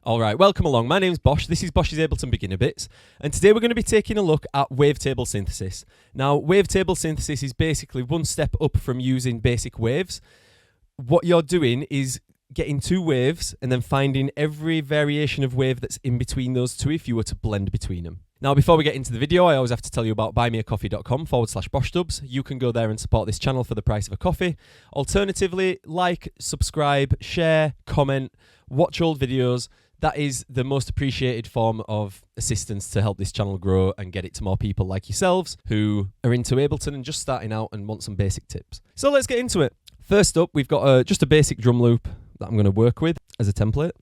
Alright, welcome along. My name's Bosh. This is Bosh's Ableton Beginner Bits. And today we're going to be taking a look at wavetable synthesis. Now, wavetable synthesis is basically one step up from using basic waves. What you're doing is getting two waves and then finding every variation of wave that's in between those two if you were to blend between them. Now, before we get into the video, I always have to tell you about buymeacoffee.com/BoshDubs. You can go there and support this channel for the price of a coffee. Alternatively, like, subscribe, share, comment, watch old videos. That is the most appreciated form of assistance to help this channel grow and get it to more people like yourselves who are into Ableton and just starting out and want some basic tips. So let's get into it. First up, we've got just a basic drum loop that I'm going to work with as a template.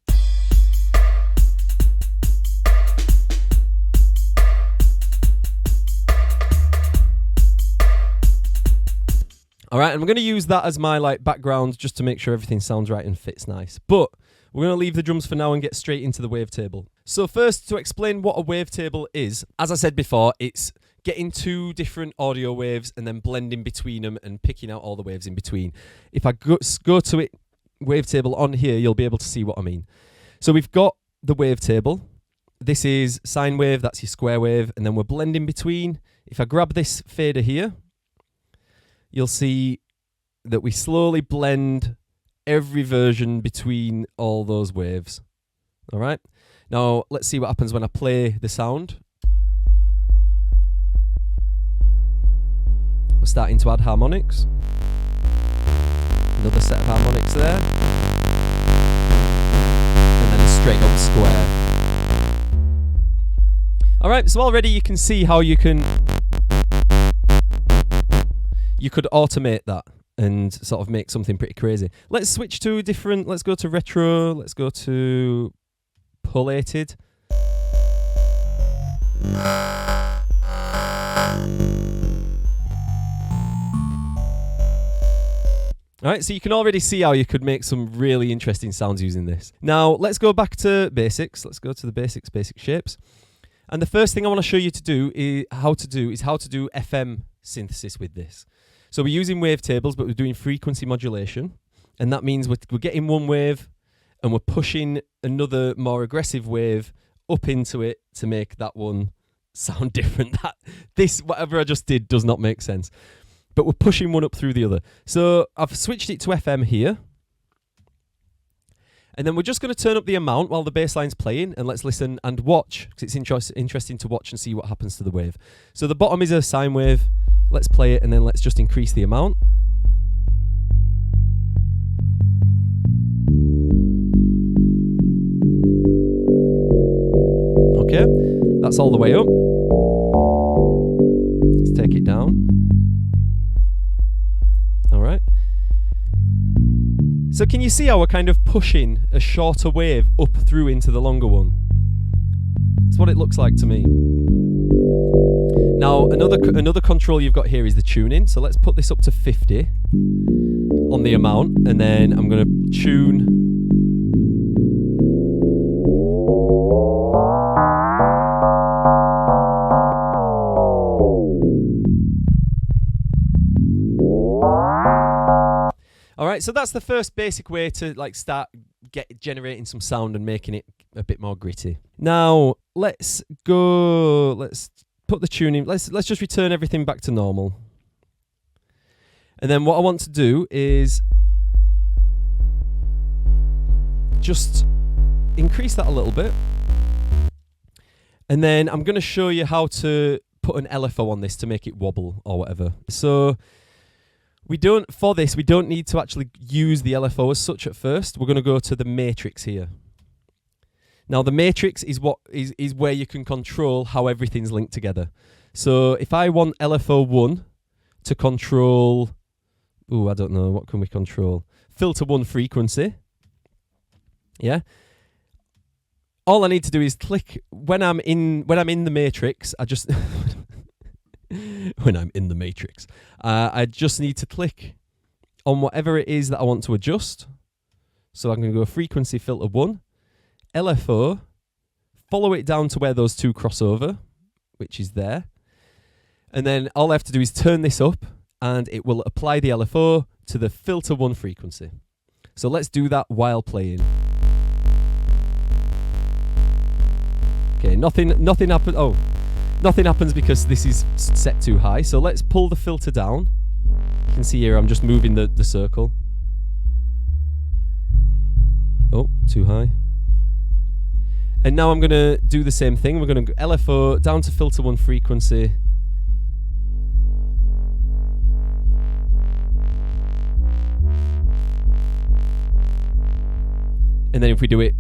All right, and I'm going to use that as my background just to make sure everything sounds right and fits nice. But we're going to leave the drums for now and get straight into the wavetable. So first, to explain what a wavetable is, as I said before, it's getting two different audio waves and then blending between them and picking out all the waves in between. If I go to it, wavetable on here, you'll be able to see what I mean. So we've got the wavetable. This is sine wave, that's your square wave, and then we're blending between. If I grab this fader here, you'll see that we slowly blend every version between all those waves. All right. Now let's see what happens when I play the sound. We're starting to add harmonics. Another set of harmonics there. And then a straight up square. All right. So already you can see how you could automate that and sort of make something pretty crazy. Let's switch to different, let's go to retro, let's go to pullated. Alright, so you can already see how you could make some really interesting sounds using this. Now, let's go back to basics. Let's go to the basic shapes. And the first thing I want to show you to do is how to do FM synthesis with this. So we're using wavetables, but we're doing frequency modulation. And that means we're getting one wave and we're pushing another more aggressive wave up into it to make that one sound different. Whatever I just did does not make sense. But we're pushing one up through the other. So I've switched it to FM here. And then we're just going to turn up the amount while the bass line's playing, and let's listen and watch, because it's interesting to watch and see what happens to the wave. So the bottom is a sine wave. Let's play it, and then let's just increase the amount. Okay, that's all the way up. Let's take it down. All right. So can you see how we're kind of pushing a shorter wave up through into the longer one? That's what it looks like to me. Now, another control you've got here is the tuning. So let's put this up to 50 on the amount, and then I'm going to tune. All right, so that's the first basic way to start generating some sound and making it a bit more gritty. Now, let's put the tuning, let's just return everything back to normal. And then what I want to do is just increase that a little bit. And then I'm going to show you how to put an LFO on this to make it wobble or whatever. So we don't need to actually use the LFO as such at first. We're going to go to the matrix here. Now the matrix is where you can control how everything's linked together. So if I want LFO1 to control, I don't know, what can we control? Filter 1 frequency. Yeah. All I need to do is click when I'm in the matrix. When I'm in the matrix, I just need to click on whatever it is that I want to adjust. So I'm going to go frequency filter 1, LFO, follow it down to where those two cross over, which is there. And then all I have to do is turn this up and it will apply the LFO to the filter 1 frequency. So let's do that while playing. Okay, nothing happens. Oh, nothing happens because this is set too high. So let's pull the filter down. You can see here I'm just moving the circle. Oh, too high. And now I'm going to do the same thing. We're going to go LFO down to filter 1 frequency. And then if we do it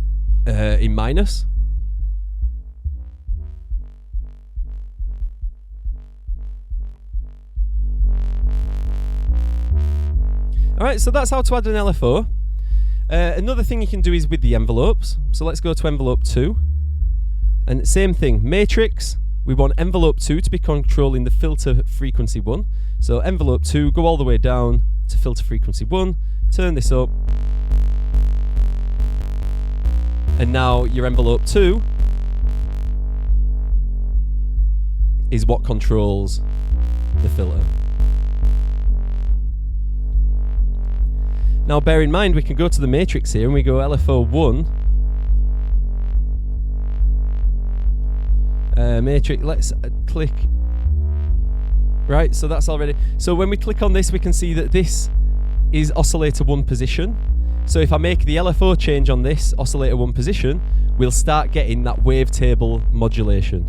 in minus. Alright, so that's how to add an LFO. Another thing you can do is with the envelopes. So let's go to envelope 2. And same thing, matrix, we want envelope 2 to be controlling the filter frequency 1. So envelope 2, go all the way down to filter frequency 1, turn this up. And now your envelope 2 is what controls the filter. Now bear in mind we can go to the matrix here and we go LFO 1. Matrix, let's click. Right, so that's already. So when we click on this we can see that this is oscillator 1 position. So if I make the LFO change on this oscillator 1 position, we'll start getting that wavetable modulation.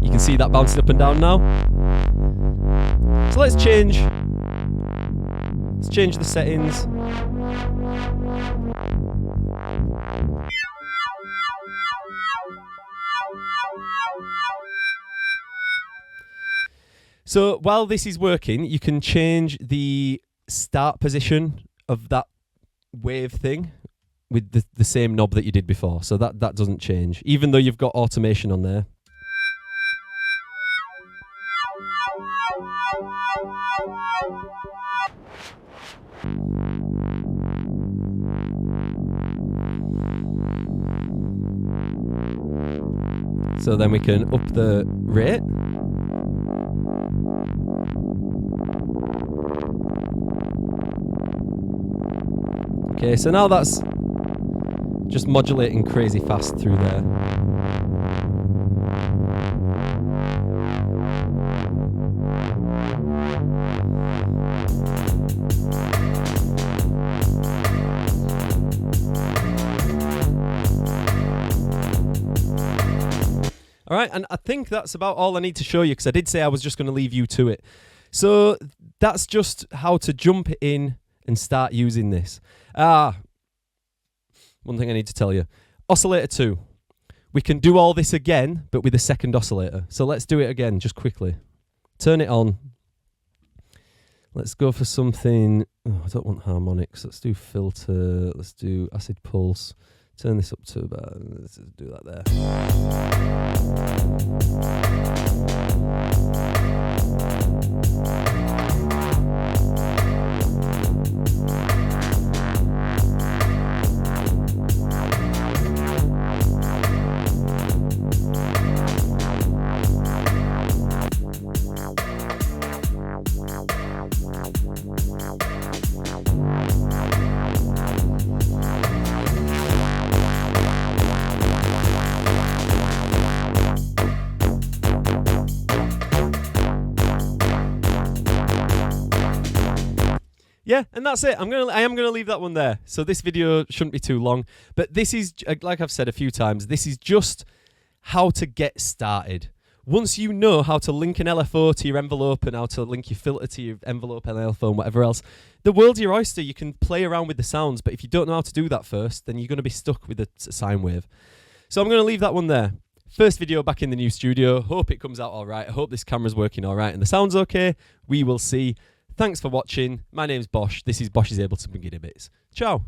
You can see that bouncing up and down now. So let's change the settings. So while this is working, you can change the start position of that wave thing with the same knob that you did before. So that doesn't change, even though you've got automation on there. So then we can up the rate. Okay, so now that's just modulating crazy fast through there. All right, and I think that's about all I need to show you because I did say I was just going to leave you to it. So that's just how to jump in and start using this. One thing I need to tell you. Oscillator 2. We can do all this again, but with a second oscillator. So let's do it again, just quickly. Turn it on. Let's go for something. Oh, I don't want harmonics. Let's do filter. Let's do acid pulse. Turn this up to about. Let's do that there. Yeah, and that's it. I am gonna leave that one there. So this video shouldn't be too long. But this is, like I've said a few times, this is just how to get started. Once you know how to link an LFO to your envelope and how to link your filter to your envelope and LFO and whatever else, the world's your oyster. You can play around with the sounds, but if you don't know how to do that first, then you're going to be stuck with a sine wave. So I'm going to leave that one there. First video back in the new studio. Hope it comes out all right. I hope this camera's working all right and the sound's okay. We will see. Thanks for watching. My name's Bosh. This is Bosh's Ableton Beginner Bits. Ciao.